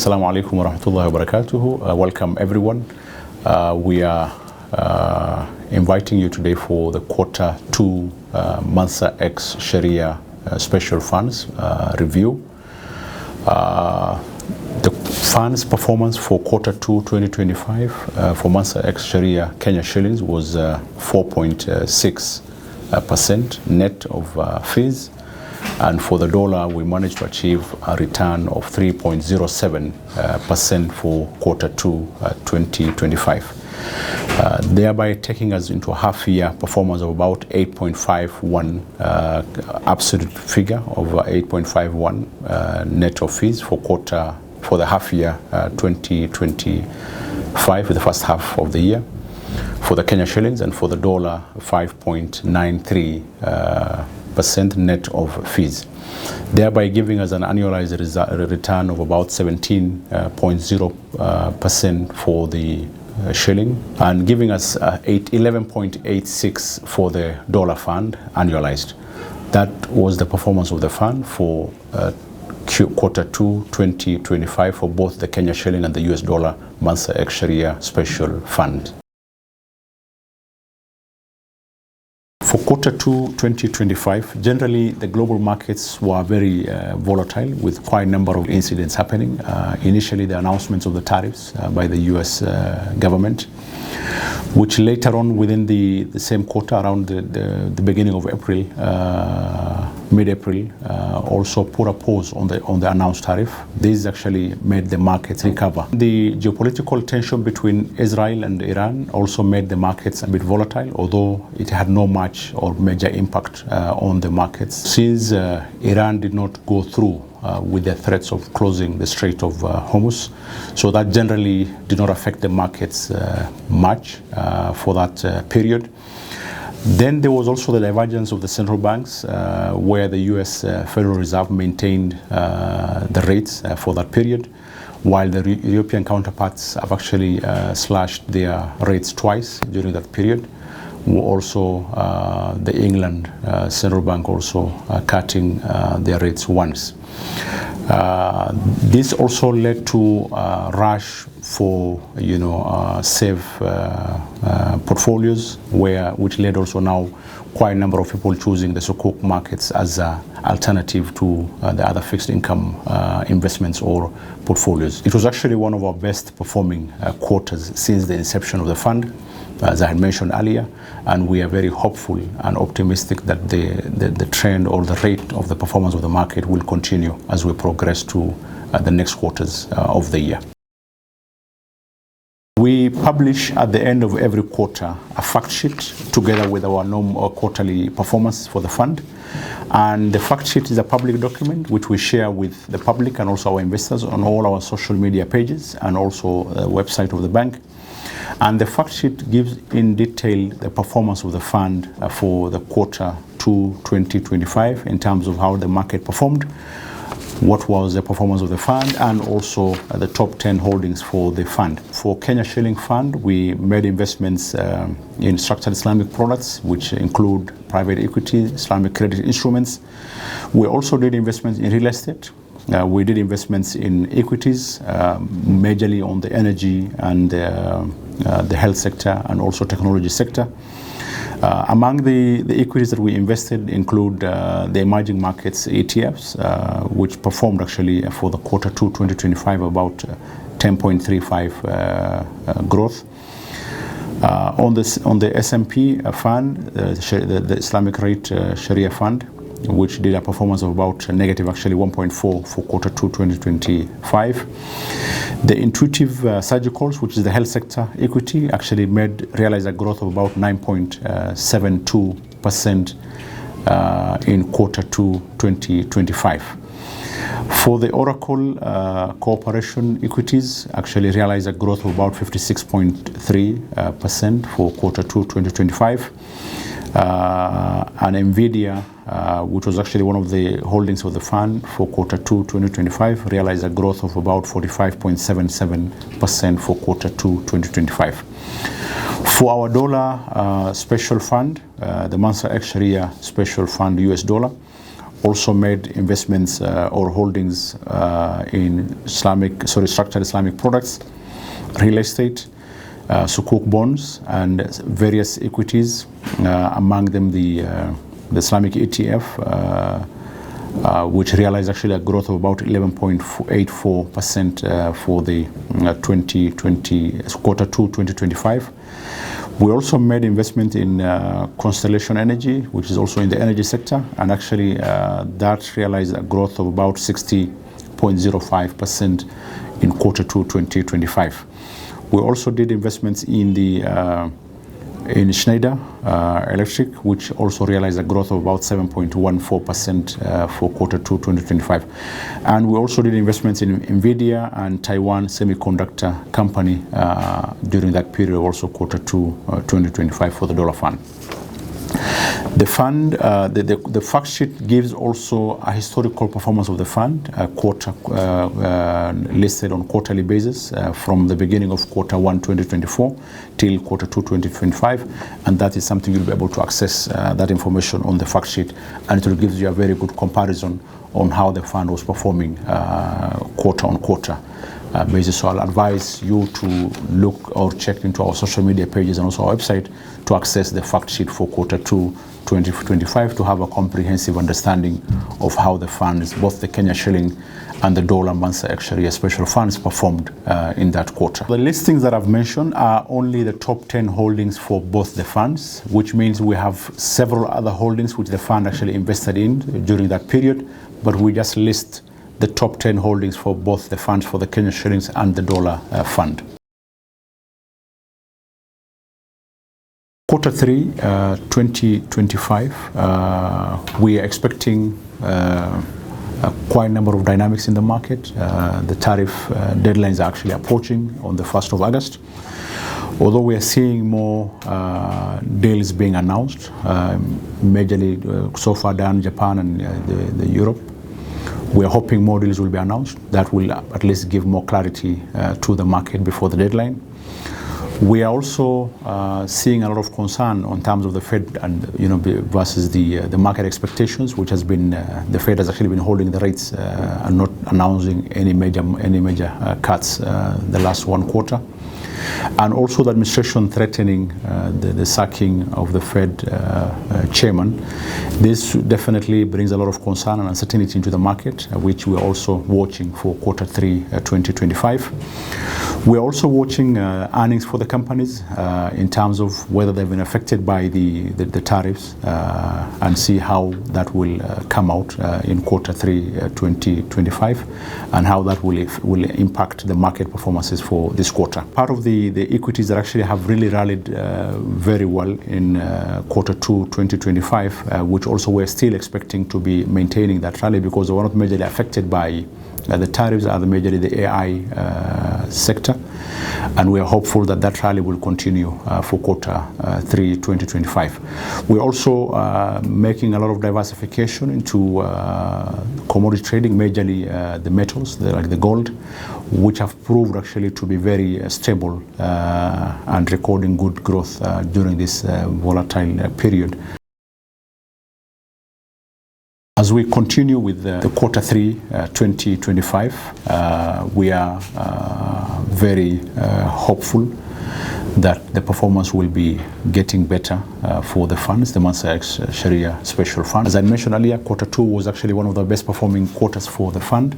Assalamu alaikum wa rahmatullahi wa barakatuhu. Welcome everyone. We are inviting you today for the quarter 2 Mansa-X Shariah Special Funds review. The fund's performance for quarter 2 2025 for Mansa-X Shariah Kenya shillings was 4.6% net of fees. And for the dollar, we managed to achieve a return of 3.07% for quarter 2 2025, thereby taking us into a half-year performance of about 8.51, absolute figure of 8.51 net of fees for the half-year 2025, the first half of the year, for the Kenya shillings, and for the dollar 5.93% net of fees, thereby giving us an annualized return of about 17.0% for the shilling, and giving us 11.86 for the dollar fund annualized. That was the performance of the fund for quarter 2 2025 for both the Kenya shilling and the US dollar Mansa-X Shariah Special Fund. For quarter 2 2025, generally the global markets were very volatile, with quite a number of incidents happening. Initially, the announcements of the tariffs by the US government, which later on within the same quarter, around the beginning of April, mid-April, also put a pause on the announced tariff. This actually made the markets recover. The geopolitical tension between Israel and Iran also made the markets a bit volatile, although it had no much or major impact on the markets, since Iran did not go through with the threats of closing the Strait of Hormuz. So that generally did not affect the markets much for that period. Then there was also the divergence of the central banks, where the US Federal Reserve maintained the rates for that period, while the European counterparts have actually slashed their rates twice during that period. Also, the England Central Bank also cutting their rates once. This also led to a rush for safe portfolios, which led also now quite a number of people choosing the Sukuk markets as an alternative to the other fixed income investments or portfolios. It was actually one of our best performing quarters since the inception of the fund, as I had mentioned earlier, and we are very hopeful and optimistic that the trend or the rate of the performance of the market will continue as we progress to the next quarters of the year. We publish at the end of every quarter a fact sheet together with our normal quarterly performance for the fund. And the fact sheet is a public document which we share with the public and also our investors on all our social media pages and also the website of the bank. And the fact sheet gives in detail the performance of the fund for the quarter 2 2025 in terms of how the market performed, what was the performance of the fund, and also the top 10 holdings for the fund. For Kenya Shilling Fund, we made investments in structured Islamic products, which include private equity, Islamic credit instruments. We also did investments in real estate. We did investments in equities, majorly on the energy and the health sector and also technology sector. Among the equities that we invested include the emerging markets ETFs, which performed actually for the quarter 2 2025 about 10.35 growth. On the S&P fund, the Islamic Rate Sharia Fund, which did a performance of about negative actually 1.4 for quarter 2 2025. The Intuitive Surgicals, which is the health sector equity, actually realized a growth of about 9.72% in quarter 2 2025. For the Oracle Corporation equities, actually realized a growth of about 56.3% for quarter 2 2025. And Nvidia, which was actually one of the holdings of the fund for quarter 2 2025, realized a growth of about 45.77% for quarter 2 2025. For our dollar special fund, the Mansa-X Shariah Special Fund US dollar, also made investments or holdings in structured Islamic products, real estate, sukuk bonds, and various equities, among them the Islamic ETF, which realized actually a growth of about 11.84% for the 2020 quarter 2 2025. We also made investment in Constellation Energy, which is also in the energy sector, and actually that realized a growth of about 60.05% in quarter 2 2025. We also did investments in the in Schneider Electric, which also realized a growth of about 7.14% for quarter 2 2025. And we also did investments in Nvidia and Taiwan Semiconductor Company during that period, also quarter 2 2025 for the dollar fund. The fund, the fact sheet gives also a historical performance of the fund, listed on quarterly basis from the beginning of quarter 1 2024 till quarter 2 2025, and that is something you'll be able to access that information on the fact sheet, and it will give you a very good comparison on how the fund was performing quarter on quarter basis. So I'll advise you to look or check into our social media pages and also our website to access the fact sheet for quarter 2 2025 to have a comprehensive understanding of how the funds, both the Kenya shilling and the dollar Mansa-X Shariah Special Funds, performed in that quarter. The listings that I've mentioned are only the top 10 holdings for both the funds, which means we have several other holdings which the fund actually invested in during that period, but we just list the top 10 holdings for both the funds, for the Kenya shillings and the dollar fund. Quarter 3 2025, we are expecting quite a number of dynamics in the market. The tariff deadlines are actually approaching on the 1st of August. Although we are seeing more deals being announced, majorly so far done Japan and the Europe. We are hoping more deals will be announced. That will at least give more clarity to the market before the deadline. We are also seeing a lot of concern on terms of the Fed and versus the market expectations, which has been the Fed has actually been holding the rates and not announcing any major cuts the last one quarter. And also the administration threatening the sacking of the Fed chairman. This definitely brings a lot of concern and uncertainty into the market, which we're also watching for quarter 3 2025. We're also watching earnings for the companies in terms of whether they've been affected by the tariffs and see how that will come out in quarter 3 2025 and how that will impact the market performances for this quarter. Part of the equities that actually have really rallied very well in quarter 2 2025, which also we're still expecting to be maintaining that rally because they were not majorly affected by the tariffs, are majorly the AI sector, and we are hopeful that that rally will continue for quarter 3 2025. We're also making a lot of diversification into commodity trading, majorly the metals, like the gold, which have proved actually to be very stable and recording good growth during this volatile period. As we continue with the quarter 3 2025, we are very hopeful that the performance will be getting better for the funds, the Mansa-X Shariah Special Fund. As I mentioned earlier, quarter 2 was actually one of the best performing quarters for the fund,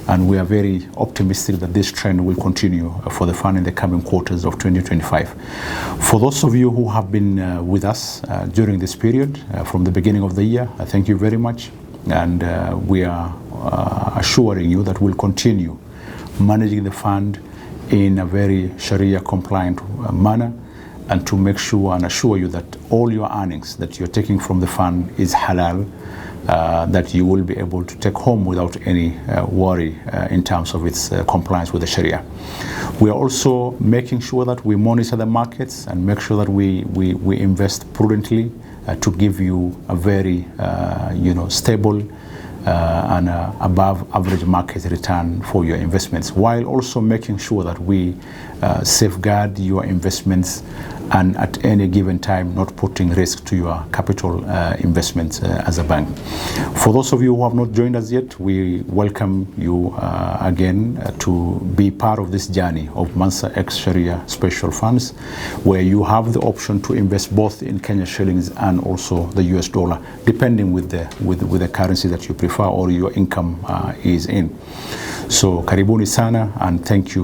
and we are very optimistic that this trend will continue for the fund in the coming quarters of 2025. For those of you who have been with us during this period, from the beginning of the year, I thank you very much, and we are assuring you that we'll continue managing the fund in a very Sharia compliant manner, and to make sure and assure you that all your earnings that you're taking from the fund is halal, that you will be able to take home without any worry in terms of its compliance with the Sharia. We are also making sure that we monitor the markets and make sure that we invest prudently to give you a very stable and above average market return for your investments, while also making sure that we safeguard your investments and at any given time not putting risk to your capital investments as a bank. For those of you who have not joined us yet, we welcome you again to be part of this journey of Mansa-X Shariah Special Funds, where you have the option to invest both in Kenya shillings and also the US dollar, depending with the currency that you prefer or your income is in. So karibuni sana, and thank you